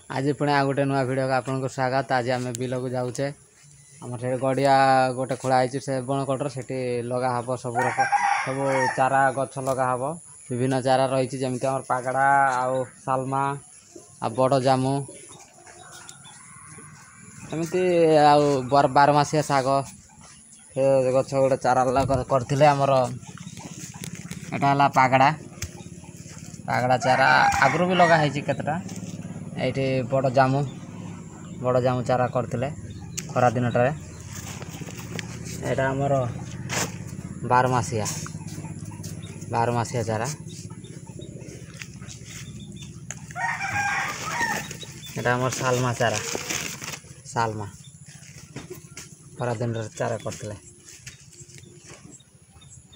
आज पुणे आ गोटे नुआ भिडियो आपको स्वागत। आज आम बिल को जाऊे आम से गड़िया गोटे खोलाई से बनकटर से लगा हम सब सब चारा गछ लगा हम विभिन्न चारा रही जमी आम पागड़ा आउ सालमा आ बड़ जामु एमती बारमासिया शाग गछ गोटे चारा करते आमर एटा पागड़ा पागड़ा चारा आगु भी लगा केतटा ये बड़ जामु चारा करते खरा दिन टारे यहाँ आमर बारमासिया चारा यहाँ आमर सालमा चारा सालमा खरा दिन चारा करते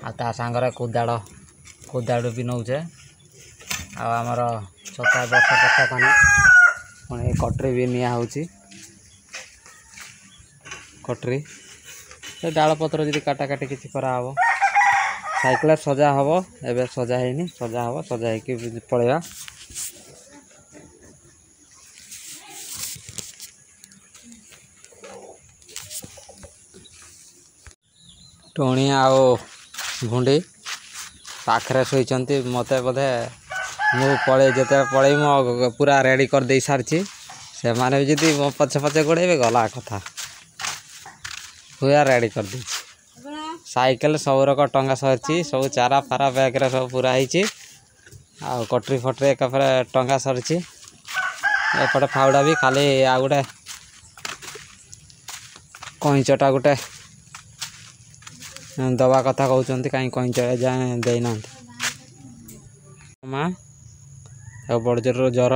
आ सांगरे कुदाड़ भी नौचे आमर छता बर्षा पत्ता पानी पुणी कटरी भी निया होची कटरी डाल पत्र जी काटा काटी किसी करा हबो साइकेल सजा हबो एबे सजा हैनी सजा हबो सजा है पड़ेगा टोणी आओ भुंडी पाखरे शोचंती मते बोधे मु पड़े जो पड़े मो पूरा रेडी कर दे सारी से माने जी मो पछे पछे गोड़े गला कथा पूरा रेडी कर दी साइकेल सब रक टंगा सरी सब चारा फारा बैग्रे सब पूरा होती आ कटरी फटरी एक टंगा सरी एपटे फाउड़ा भी खाली आ गोटे कईचटा गोटे दवा कथा कहते कहीं कईच जाए देना माँ बड़ जोर ज्वर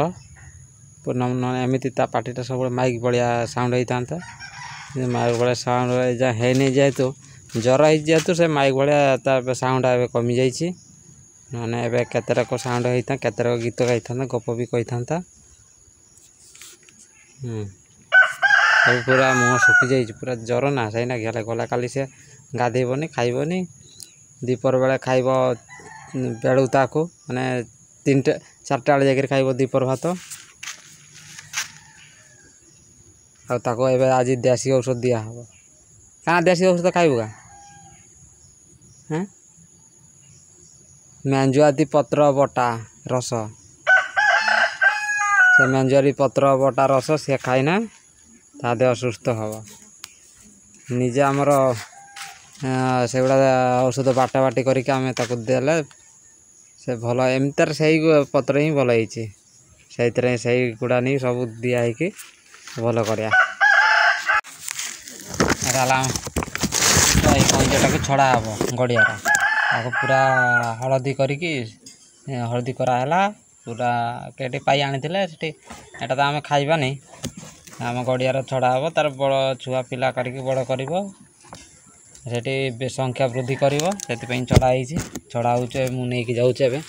एमती पार्टीटा सब माइक भाया साउंड होता माइक भाया साउंड है जेहेतु ज्वर जेहेतु से माइक भाया साउंड ए कमी जाने ए केतरक साउंड होता केतरक गीत गाई था गप भी कही था पूरा मुँह सुखी जाइए पूरा ज्वर ना से घेले गला काली से गाधेबनी खाइबनी दीपर बेले खाइब बेड़ू ताकू माने 3-4टा बेले जाकर खाइब दीपर भात आको एवं आज देसी औषध दिया हम क्या देसी औषध खाइबू का हाँ मेंजुआती पत्र बटा रस से मेंजुआरी पत्र बटा रस सी खाइना ता देह सुस्थ हम निजे आमर से गुड़ा औषध बाटा बाटी करके आम देले से भल एमतार से पत्र ही भल से गुड़ा नहीं सब दिखाई भल कर कईचटा छड़ा हम गड़िया पूरा हलदी करके हलदी कराला पूरा के पाई आनी से तो आम खाइबानी आम गड़िया छड़ा हम तार बड़ छुआ पिला करके बड़ कर संख्या वृद्धि कर छड़ा हो मुझे जाऊे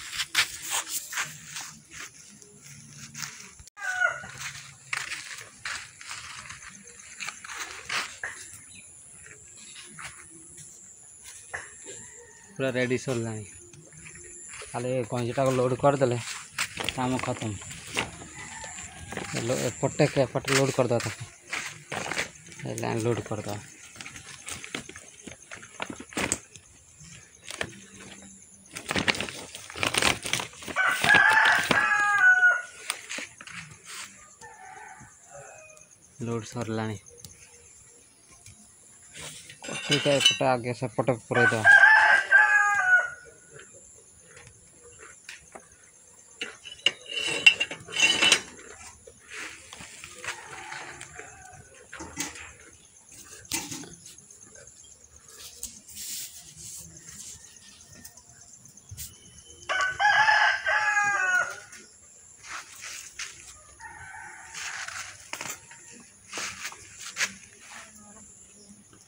पूरा रेडी सरला खाली गंजीटा को लोड करदे काम खत्म एपटे लोड करदे लाइन लोड करदे लोड सरला एपटे आगे सेपटे पूरे दे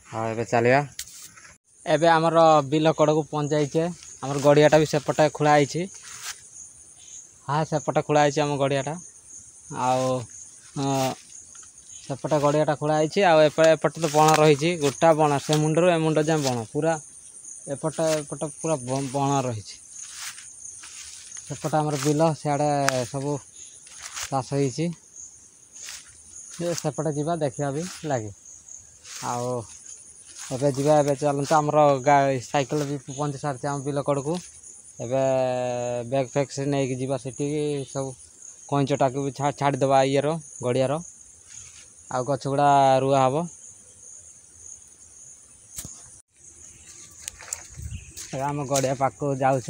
हाँ ए चलिया एबे आमर बिल कड़ को पहुँच जाइए आमर गड़ियाटा भी सेपटे खोलाई हाँ सेपटे खोलाई आम गड़ियाटा आउ सेपटे गड़ियाटा खोलाई आएपटे तो बण रही गोटा बण से मुंडर ए मुंड जाए बण पूरा एपटे एपटे पूरा बण रही सेपटे आमर बिल सियाड़े सब चाष हो सेपटे जावा देखा भी लगे आबे जावा ए चलते आमर साइकेल भी पहुँची सारी आम बिल कड़ को बैग फैग से नहीं जावा से सब कईंचटा को भी छाड़देवा इर गड़ियार आ गछ गुड़ा रुआ हम आम गड़िया पाख जाऊे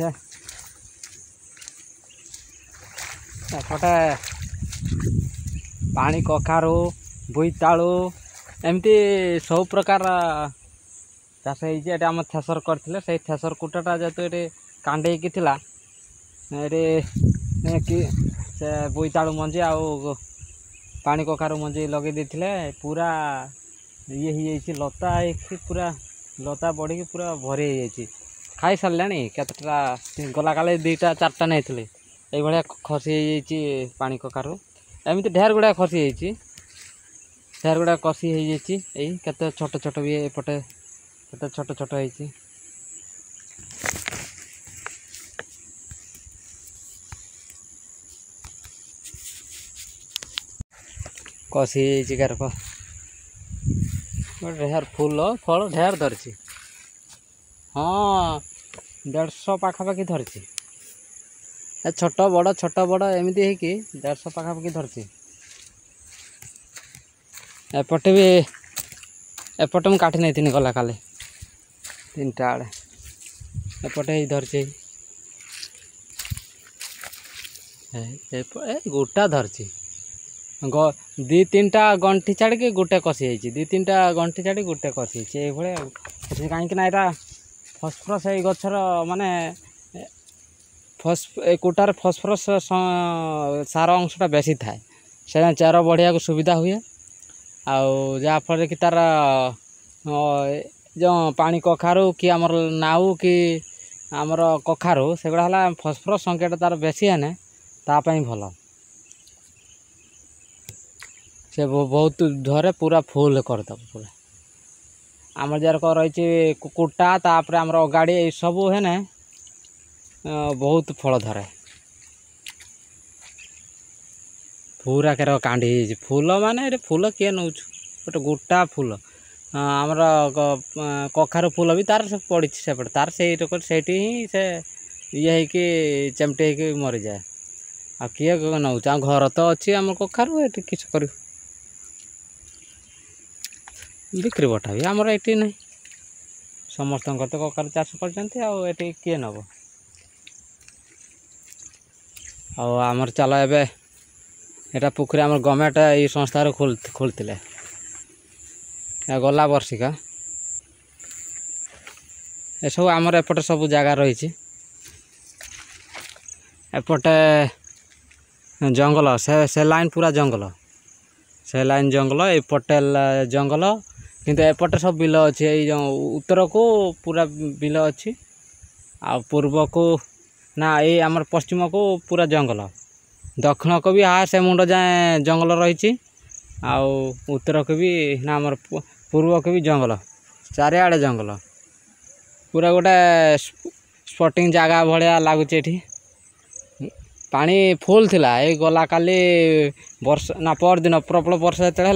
एपटे पानी कखारू बोईतालु एमती सब प्रकार चाष होती आम थेसर करते से थेसर कुटाटा जेहेतु ये कांडे की थिला कि से बोईतालु मंजी आउ पानी कखारू मंजी लगे देते पूरा ये लता पूरा लता बढ़ी पूरा भरी हो खाई सारे केतटा गला काले 2टा 4टा नहीं ये खसी पानी कखारू एमती ढेर गुड़ा खसी ढेर गुड़ा कसी होते छोट छोट भी एपटे केते छोट छोट होती कसी गार ढेर फूल फल ढेर धरची हाँ 150 पाखापाखि धरची छोट बड़ एमती है कि 150 पाखापाखि धरची एपटे भी एपटे मुझे काटी नहीं गला काले 3टा आड़े एपटे ही धरची गोटा धरची 2-3टा गंठी छाड़ी के गोटे कसी 2-3टा गंठी छाड़ी गोटे कसी ये कहीं फस्फरस ये गचर माने कुटार फस्फरस सार अंशटा बेसी थाए से चेर बढ़िया को सुविधा हुए आफल कि तार जो पानी कखारू कि आमर नाऊ कि आमर कखारू से गुड़ा फस्फरस संख्याटा तार बेसी है तापाई भल से बहुत धरे पूरा फुल करदब पूरा आम जार रही कुटा तापर आमर अगाड़ी सब है ना बहुत फल धरे पूरा केर कांडी फूल माने फूल किए नौ गोटे गोटा फूल आमर कखारू फूल भी तार सब पड़ी सेपटे तार से ही से ये कि चमटे कि मरी जाए आ किए नौ घर तो अच्छी आम कखारू ये किस कर बिक्री बटा भी आमर ये ना समस्त तो कखारू चाष कर किए नब आमर चल ए एटा पुखरी आम गवर्नमेंट ये संस्थार खोलते गला वर्षिका ए सब आमर एपटे सब जगह रही एपटे जंगल से लाइन पूरा जंगल से लाइन जंगल एपटे जंगल किंतु एपटे सब बिल अच्छी जो उत्तर को पूरा बिल अच्छी आ पूर्व को ना ये आमर पश्चिम को पूरा जंगल दक्षिण को भी से मुंड जाए जंगल रही उत्तर को भी ना आमर पूर्व को भी जंगल चारिआडे जंगल पूरा गोटे स्पॉटिंग जगह भाया लगुच पानी फुल थिला ये गला काली वर्ष ना पर दिन प्रबल वर्षा जो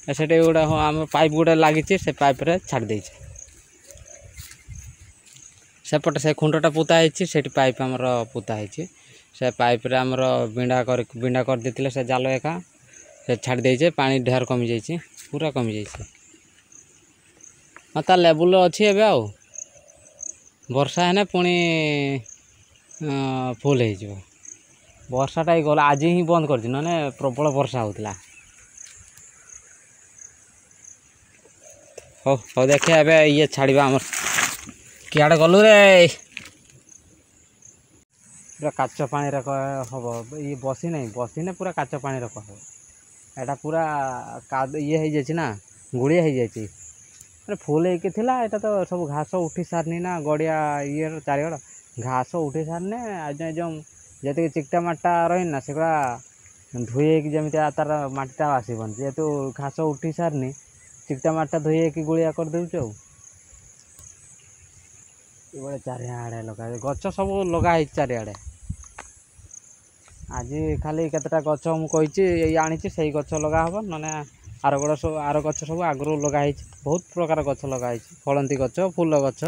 है से गोटे आम पाइप गोटे लगी से पाइप रे छाड़ दे सेपटे से खुंडटा पोता है पाइप आमर पोता है से पाइप रे आमर बिंडा कर देते से जाल एका से छाड़ दे पानी ढेर कमी जाइए पूरा कमी जाइए हाँ तार लेवल अच्छी एवं आउ वर्षा है पुणी फुल हो वर्षाटा ही गला आज ही बंद कर ना प्रबल वर्षा होता हो हो देखिए ए ये छाड़ा आम किआड़े गलु रे पूरा काच पानी हम ये बसी नहीं बसीने पूरा काच पानी रख एटा पूरा ये हो ना गुड़िया हो जाए फुल होता है तो सब घास उठी सारनी ना गड़िया ये चारिगड़ घास उठी सारने आज जो जी चिकटा माटा रही ना सेगुड़ा धोई जमी तार मटीटा आसबन जेहेतु घास उठी सारनी चिकटा माटा धोई गुड़िया कर दूचु चारिआडे लगा गच सब लगा चारिआडे आज खाली केतटा गछ मु कही आनी से गछ लगा हम ना आर गड़ सब आर गछ सब आगु लगाई बहुत प्रकार गछ लगाई फलंती गछ फूल गछ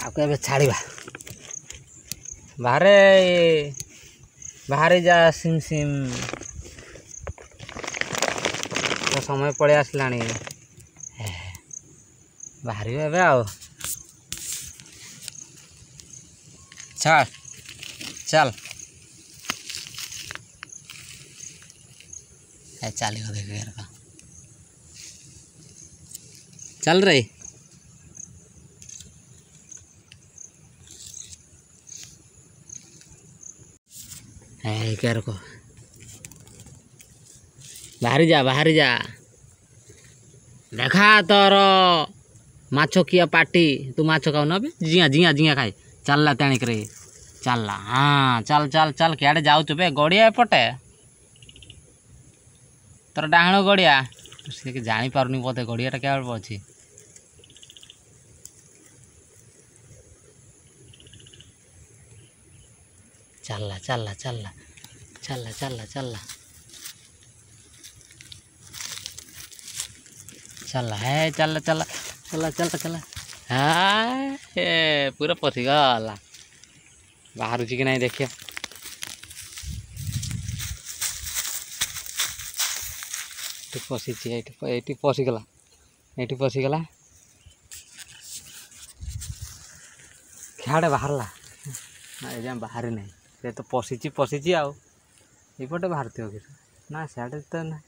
आगे छाड़ा बाहर बाहरी जा सिम सिम तो समय पड़े आसला बाहर ए चल चल चल देख चल रही क्या रखो बाहरी जा देखा तोर माछ किया पार्टी तू माछ खाऊ ना जिया जिया जिया खाए चलला तेणिक चलला हाँ चल चल चल क्या जाऊँ बे गड़िया एपटे तोर डाण गड़िया सी जापारुनी बोधे गड़ियाटा क्या अच्छी चलला चलला चलला चलला चलला चलला चलला है चलला चलला चलला चलला चलला हाँ पूरा पशि गला बाहर कि नहीं देखिए पशि ये पशिगला ये पशिगला क्या बाहरला ना बाहरी नहीं से तो पशिची आउटे बाहर थो कि ना सियाड़े तो ना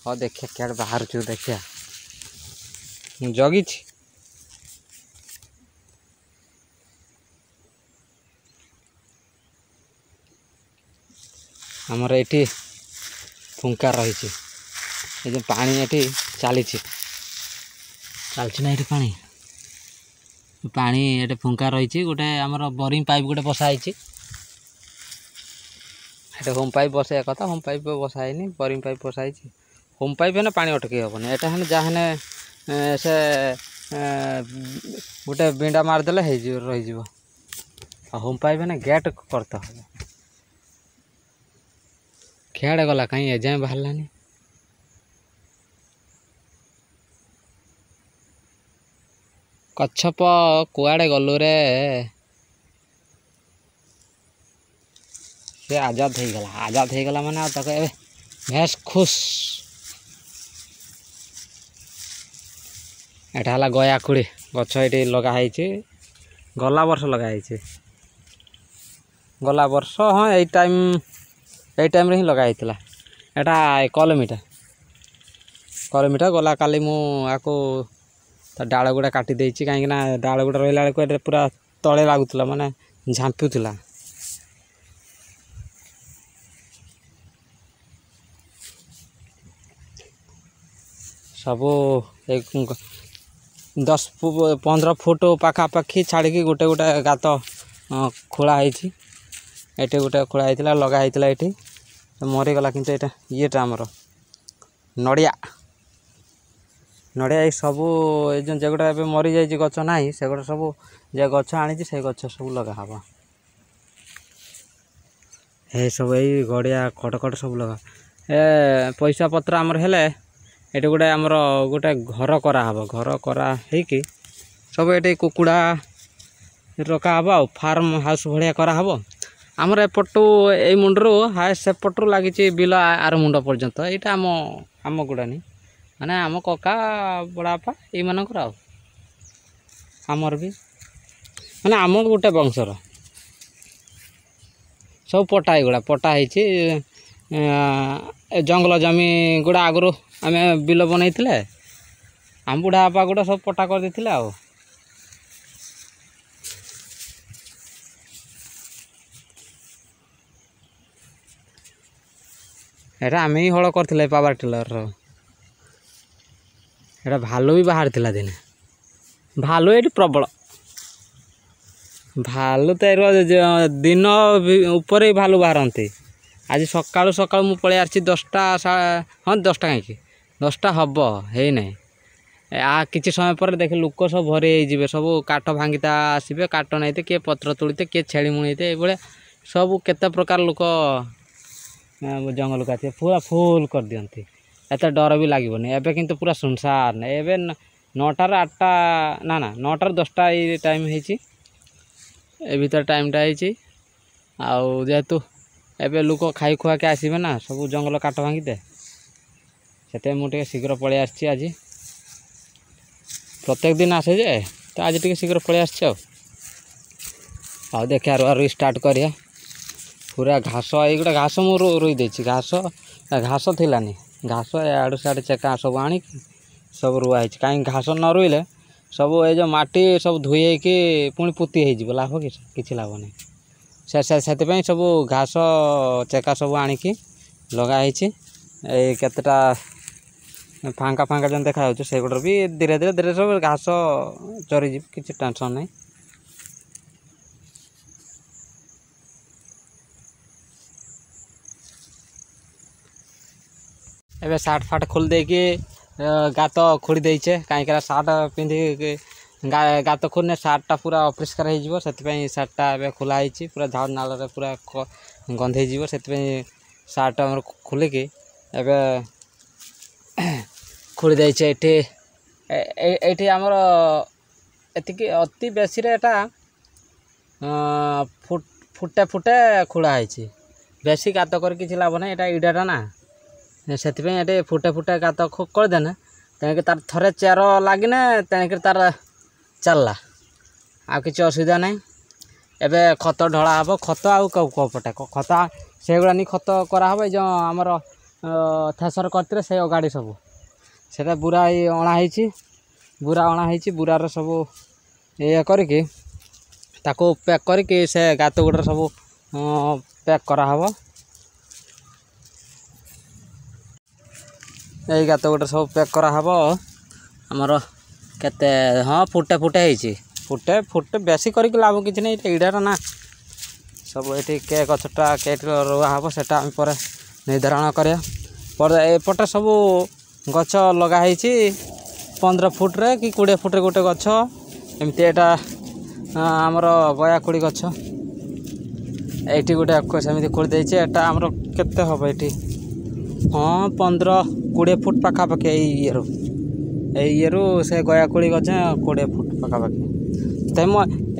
हाँ देखिए क्या बाहर चु देखिया जगी आमर ये फुंका रही ये पानी ये चली चलना ये पानी पानी ये फुंका रही गोटे आमर बोरिंग पाइप गोटे बसाई होम पाइप बसाया कथा होम पाइप बसाई बोरिंग पाइप बसाई होम पाइप है पानी अटक हेन यहाँ जहाँ से गोटे बिंडा मारदेले रही होम पाइप है गेट करते हम खेड़े गला कहीं एजाए बाहरलानी कच्छप कुआड़े गलु रे से आजाद हो गला माने भैंस खुश एटा हला गया खुड़ी गछ ये लगाई गला वर्ष लगाई गला वर्ष हाँ यही टाइम रे ही लगाई एटा कलमीटा गला काली मुझको डाल गुड़ा काटी देछि कहीं डाल गुड़ा रहा बेलू पूरा तले लगुला माने झांपुला सब 10-15 फुट पाखापाखि छाड़ी गोटे गोटे गात खोला ये गोटे खोला होता लगाई ये मरीगला कि ये आमर नड़िया नड़िया सब जेगुटा ए मरी जाइए गच ना से गुड़ा सब जे गच आनी से गच सब लगा हम ये सब यही गड़िया खटखट सब लगा पैसा पत्र आमर हेले ये गोटे आमर गोटे घर कराब घर करा सब ये कुकुड़ा रखा हम आ फार्म हाउस भाया कराब आमर एपटू ये मुंडू हाय सेपटू लगी बिल आर मुंड पर्यंत यहाँ आम गुड़ा नहीं माने आम कका बड़ापा ये मानकर आमर भी माने आम गोटे वंशर सब पटा गुड़ा पटा जंगल जमी गुड़ा आगु आम बिल बनई आम बुढ़ा बापा गुड़ा सब पटा कर देते आ आम ही हल करते पावर टिलर एटा भालू भी बाहर थिला दिने भालू ये प्रबल भालू तो दिन ऊपर ही भालू बाहरती आज सकाळु सकाळु मु पळे आछि 10टा हाँ 10टा कहीं 10टा हम है ना କିଛି ସମୟ ପରେ ଦେଖେ ଲୋକ ସବୁ ଭରି ହେଇଯିବେ, ସବୁ କାଠ ଭାଙ୍ଗିତା ଆସିବେ, କାଠ ନେଇତେ କିଏ ପତ୍ର ତୋଳିତେ କିଏ ଛେଳି ମୁଣିତେ, ଏଇଭଳିଆ ସବୁ କେତେ ପ୍ରକାର ଲୋକ ଜଙ୍ଗଲକୁ ଆସିବେ, ପୁରା ଫୁଲ୍ କରିଦିଅନ୍ତି। ଏତେ ଡର ବି ଲାଗିବନି। ଏବେ କିନ୍ତୁ ପୁରା ସୁନସାନ। ଏବେ 9ଟାରୁ 8ଟା ନା 9ଟାରୁ 10ଟା ଏଇ ଟାଇମ୍ ହେଇଛି, ଏ ଭିତରେ ଟାଇମ୍ଟା ହେଇଛି। ଆଉ ଯେହେତୁ ଏବେ ଲୋକ ଖାଇ ଖୁଆକେ ଆସିବେ ନା ସବୁ ଜଙ୍ଗଲ କାଠ ଭାଙ୍ଗିତେ, ସେଥିପାଇଁ ମୁଁ ଟିକେ ଶୀଘ୍ର ପଳେଇ ଆସିଛି ଆଜି। ପ୍ରତ୍ୟେକ ଦିନ ଆସେ ଯେ, ତ ଆଜି ଟିକେ ଶୀଘ୍ର ପଳେଇ ଆସିଛି। ଆଉ ଦେଖିବା ରୁଆ ଷ୍ଟାର୍ଟ କରିବା। ପୁରା ଘାସ, ଏଇଗୁଡ଼ା ଘାସ ମୁଁ ରୋଇ ଦେଇଛି। ଘାସ ଥିଲାନି, ଘାସ ଆଡ଼ୁ ସିଆଡ଼ୁ ଚେକା ସବୁ ଆଣିକି ସବୁ ରୁଆ ହେଇଛି। କାହିଁକି ଘାସ ନ ରୋଇଲେ ସବୁ ଏଇ ଯେଉଁ ମାଟି ସବୁ ଧୋଇ ହେଇକି ପୁଣି ପୋତି ହେଇଯିବ, ଲାଭ କିଛି ଲାଭ ନାହିଁ। ସେଥିପାଇଁ ସବୁ ଘାସ ଚେକା ସବୁ ଆଣିକି ଲଗା ହେଇଛି। ଏଇ କେତେଟା ଫାଙ୍କା ଯେମିତି ଦେଖାଯାଉଛି ସେଗୁଡ଼ା ବି ଧୀରେ ଧୀରେ ସବୁ ଘାସ ଚରିଯିବ, କିଛି ଟେନସନ୍ ନାହିଁ। ଏବେ ସାର୍ଟ ଫାଟ ଖୋଲି ଦେଇକି ଗାତ ଖୋଳି ଦେଇଛେ, କାହିଁକିନା ସାର୍ଟ ପିନ୍ଧିକି ଗାତ ଖୋଲିଲେ ସାର୍ଟଟା ପୁରା ଅପରିଷ୍କାର ହେଇଯିବ। ସେଥିପାଇଁ ସାର୍ଟଟା ଏବେ ଖୋଲା ହେଇଛି, ପୁରା ଝାଳ ନାଳରେ ପୁରା ଗନ୍ଧେଇଯିବ। ସେଥିପାଇଁ ସାର୍ଟ ଆମର ଖୋଲିକି ଏବେ ଖୋଳି ଦେଇଛେ। ଏଇଠି ଆମର ଏତିକି ଅତି ବେଶୀରେ ଏଟା ଫୁଟେ ଖୋଳା ହେଇଛି। ବେଶୀ ଗାତ କରି କିଛି ଲାଭ ନାହିଁ, ଏଇଟା ଇଡ଼ାଟା ନା, ସେଥିପାଇଁ ଏଠି ଫୁଟେ ଗାତ କରିଦେନେ ତେଣିକି ତାର ଥରେ ଚେର ଲାଗିନେ ତେଣିକି ତାର ଚାଲିଲା, ଆଉ କିଛି ଅସୁବିଧା ନାହିଁ। ଏବେ ଖତ ଢଳା ହେବ। ଖତ ଆଉ କେଉଁ ପଟେ ଖତ ସେଇଗୁଡ଼ା ନେଇ ଖତ କରାହେବ। ଏଇ ଯେଉଁ ଆମର ଥ୍ରେସର କରିଥିଲେ ସେଇ ଅଗାଡ଼ି ସବୁ ସେଇଟା ବୁରା ଅଣା ହେଇଛି। ବୁରାର ସବୁ ଇଏ କରିକି ତାକୁ ପ୍ୟାକ୍ କରିକି ସେ ଗାତ ଗୁଡ଼ାରେ ସବୁ ପ୍ୟାକ୍ କରାହେବ। ଏଇ ଗାତ ଗୁଡ଼ାରେ ସବୁ ପ୍ୟାକ୍ କରାହେବ। ଆମର କେତେ ଫୁଟେ ହେଇଛି। ଫୁଟେ ବେଶୀ କରିକି ଲାଭ କିଛି ନାହିଁ, ଏଇଟା ଇଡ଼ାଟା ନା। ସବୁ ଏଠି ଗଛଟା କେଠି ରୁଆ ହେବ ସେଟା ଆମେ ପରେ ନିର୍ଦ୍ଧାରଣ କରିବା। ପରେ ଏପଟେ ସବୁ ଗଛ ଲଗା ହେଇଛି 15 ଫୁଟରେ କି 20 ଫୁଟରେ ଗୋଟେ ଗଛ ଏମିତି। ଏଇଟା ଆମର ଗୟାକୁଡ଼ି ଗଛ, ଏଇଠି ଗୋଟେ ସେମିତି ଖୋଳି ଦେଇଛି। ଏଇଟା ଆମର କେତେ ହେବ ଏଇଠି 15-20 ଫୁଟ ପାଖାପାଖି। ଏଇ ଇଏରୁ ସେ ଗୟାକୁଡ଼ି ଗଛ 20 ଫୁଟ ପାଖାପାଖି।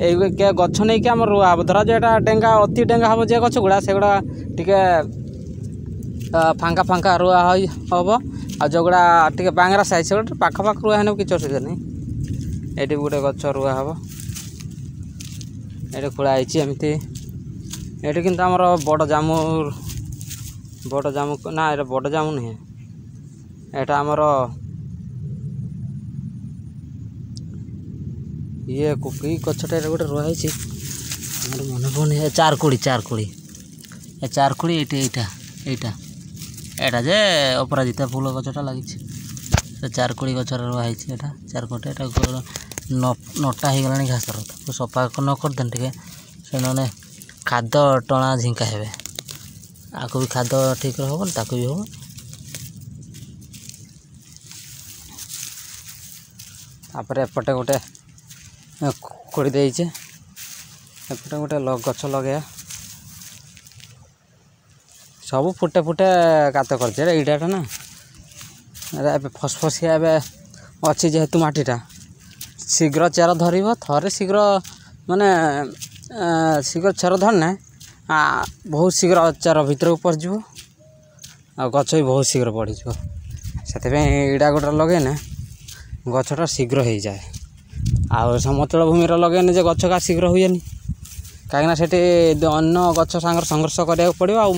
ଏଇ ଗଛ ନେଇକି ଆମର ରୁଆ ହେବ। ଧରା ଯେ ଏଇଟା ଅତି ଡେଙ୍ଗା ହେବ ଯେ ଗଛ ଗୁଡ଼ା, ସେଗୁଡ଼ା ଟିକେ ଫାଙ୍କା ରୁଆ ହେବ। ଆଉ ଯେଉଁଗୁଡ଼ା ଟିକେ ବାଙ୍ଗରା ସାଇଜ୍ ସେଗୁଡ଼ା ପାଖାପାଖି ରୁଆ ହେଲେ କିଛି ଅସୁବିଧା ନାହିଁ। ଏଇଠି ଗୋଟେ ଗଛ ରୁଆ ହେବ, ଏଇଠି ଖୋଳା ହେଇଛି ଏମିତି। ଏଇଠି କିନ୍ତୁ ଆମର ବଡ଼ ଜାମୁ ନା, ଏଇଟା ବଡ଼ ଜାମୁ ନୁହେଁ, ଏଇଟା ଆମର କି ଗଛଟା ଏଇଟା ଗୋଟେ ରୁଆ ହେଇଛି, ଆମର ମନେ ପଡ଼ୁନି। ଚାରକୁଡ଼ି ଏ ଚାରକୁଡ଼ି ଏଇଟା ଯେ ଅପରାଜିତା ଫୁଲ ଗଛଟା ଲାଗିଛି, ସେ ଚାରକୁଡ଼ି ଗଛରେ ରୁଆ ହେଇଛି। ଏଇଟା ଚାରକୁଡ଼ି, ଏଇଟା ନଟା ହେଇଗଲାଣି ଘାସର। ତାକୁ ସଫା ନ କରିଦେଲେ ଟିକେ ସେମାନେ ଖାଦ ଟଣା ଝିଙ୍କା ହେବେ, ଆକୁ ବି ଖାଦ ଠିକ୍ ହବନି, ତାକୁ ବି ହବ। ତାପରେ ଏପଟେ ଗୋଟେ ଖୋଳି ଦେଇଛେ, ଏପଟେ ଗୋଟେ ଗଛ ଲଗେଇବା। ସବୁ ଫୁଟେ ଗାତ କରିଛି। ଏଇଟା ଇଡ଼ାଟା ନା, ଏବେ ଫସଫସିଆ ଏବେ ଅଛି ଯେହେତୁ ମାଟିଟା ଶୀଘ୍ର ଚେର ଧରିବ। ଥରେ ଶୀଘ୍ର ଚେର ଧରିନେ ବହୁତ ଶୀଘ୍ର ଚେର ଭିତରକୁ ପଶିଯିବ, ଆଉ ଗଛ ବି ବହୁତ ଶୀଘ୍ର ବଢ଼ିଯିବ। ସେଥିପାଇଁ ଇଡ଼ା ଗୋଟେ ଲଗେଇନେ ଗଛଟା ଶୀଘ୍ର ହେଇଯାଏ। ଆଉ ସମତଳ ଭୂମିରେ ଲଗେଇନେ ଯେ ଗଛ ଶୀଘ୍ର ହୁଏନି, କାହିଁକିନା ସେଠି ଅନ୍ୟ ଗଛ ସାଙ୍ଗରେ ସଂଘର୍ଷ କରିବାକୁ ପଡ଼ିବ। ଆଉ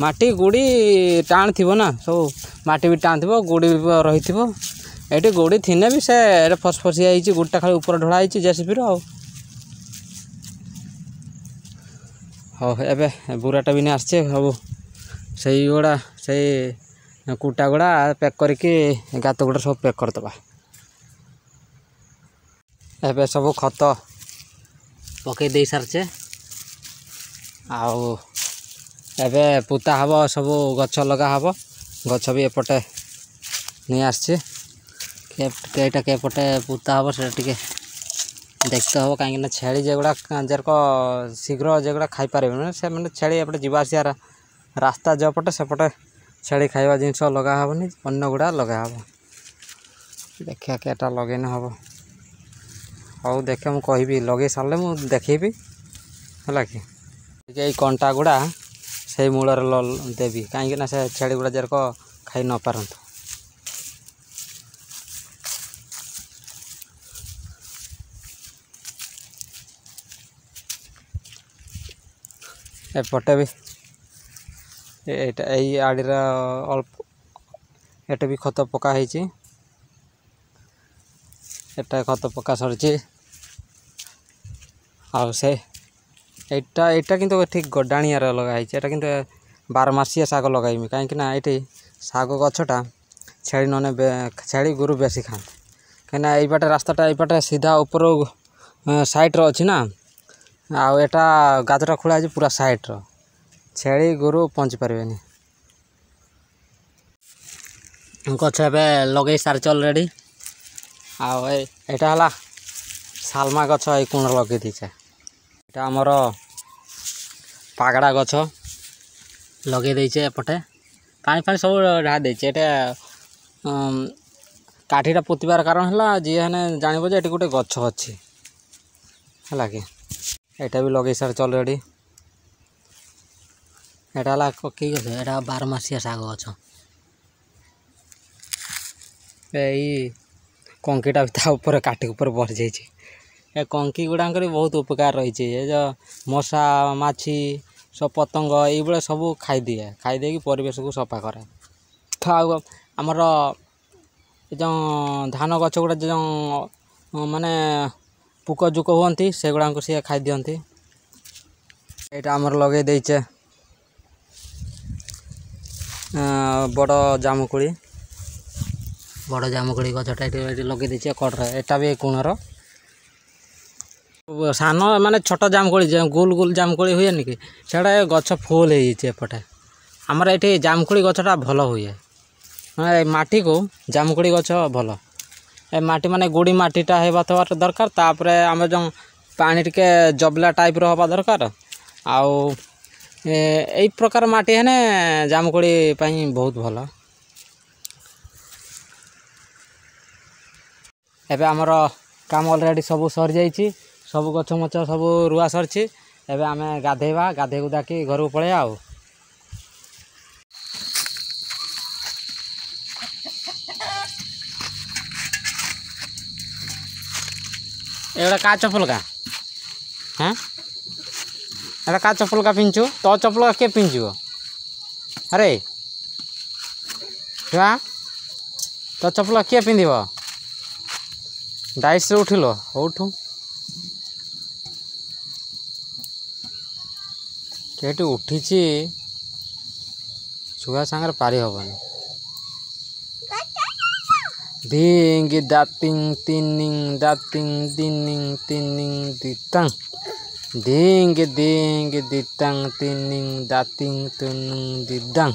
ମାଟି ଗୋଡ଼ି ଟାଣ ଥିବ ନା, ସବୁ ମାଟି ବି ଟାଣ ଥିବ, ଗୋଡ଼ି ବି ରହିଥିବ। ଏଠି ଗୋଡ଼ି ଥିନେ ବି ସେ ଫସଫସିଆ ହେଇଛି, ଗୋଡ଼ିଟା ଖାଲି ଉପରେ ଢଳା ହେଇଛି ଜେସିବିର। ଏବେ ବୁରାଟା ବି ନେଇ ଆସିছে ସବୁ, ସେଇଗୁଡ଼ା ସେଇ କୁଟା ଗୁଡ଼ା ପ୍ୟାକ୍ କରିକି ଗାତ ଗୁଡ଼ା ସବୁ ପ୍ୟାକ୍ କରିଦେବା। ଏବେ ସବୁ ଖତ ପକେଇ ଦେଇ ସାରିଛେ, ଆଉ ଏବେ ପୋତା ହେବ, ସବୁ ଗଛ ଲଗା ହେବ। ଗଛ ବି ଏପଟେ ନେଇ ଆସିଛି, केटा केपटे पुता हम से देखते हम कहीं छेली जेगुड़ा जेरक शीघ्र जेगुड़ा खाई पारे से मैंने छेली एपटे जीवासिया रास्ता जो पटे सेपटे छेली खाଇବା जिनस लगा हेनी अन्न गुड़ा लगा हे देखिया केटा लगेन हम हौ देखे मुझे कहि लगे सारे मुझे देखी है कि कंटा गुड़ा से मूल देवी कहीं से छेली गुड़ा जेरक खाई न पारत एपटे भी यही आड़ी अल्प एटे भी खत पका एटा खत पका सरी आउ से एटा किंतु ठीक गडाणिया लगाई किंतु 12 मासिया साग लगाइमी कहीं ये साग गछटा छेली नने छेली गुरु बेसी खाते कहीं यहीपटे रास्ताटा यहीपटे सीधा ऊपर साइड रो अच्छी ना आउ एटा गाजटा खोला पूरा साइड रो छेली गुरु पहुँची पारे गछ ए लगे सारी अलरेडी आटा सालमा गछ ये कोण लगे दीचे यहाँ आमर पागड़ा गछ लगे देचे एपटे पानी फानी सब ढा देचे काठीटा पोतबार कारण है जी ने जानव जे गोटे गछ अच्छी है कि यहाँ भी लगे सारी अलरेडी यहाँ कि गछ यहाँ 12 मासिया साग गछ यही कंकीटा भी काटी ऊपर बढ़ जाए कंकी गुड़ाक बहुत उपकार रही है जो मशा माछी सब पतंग ये सब खाई कि परिवेश को सफा करे आमर जो धान गछ गुड़ा जो माने पुक जुक हुंती से गुड़ा सी खाई दिखती यहाँ आमर लगे देचे बड़ जामुकोड़ी गछटा लगे देचे कड़े एटा भी कोणर सान माने छोट जामुकोड़ी गोल गोल जामुकोड़ी हुए नि कि गछ फुल होपटे आमर ये जामुकोड़ी गछटा भल हुए माने माटी को जामुकोड़ी गछ भल ए माटी माने गोड़ी माटीटा होगा दरकार तापर आम जो पानी टिके जबला टाइप हवा दरकार आउ यही प्रकार माटी है जामुकोड़ी बहुत भल एबे आमर काम अलरेडी सब सरी जाइए सब गछ मच सब रुआ सरी एबे आमे गाधेवा गाधे गुदा कि घर को पड़े आउ एटा का चप्पल का हाँ एटा का चप्पल का पिंचु तो चप्पल का के पिंचु अरे तो चप्पल किए पिंधब डाइस उठिल उठू केटी उठी छुआ सांगे पारि हेनी धिंग दातिंग तिनिंग दातिंग दिनिंग तिनिंग दितांग धिंग दिंग दितांग तिनिंग दातिंग तुनिंग दिदांग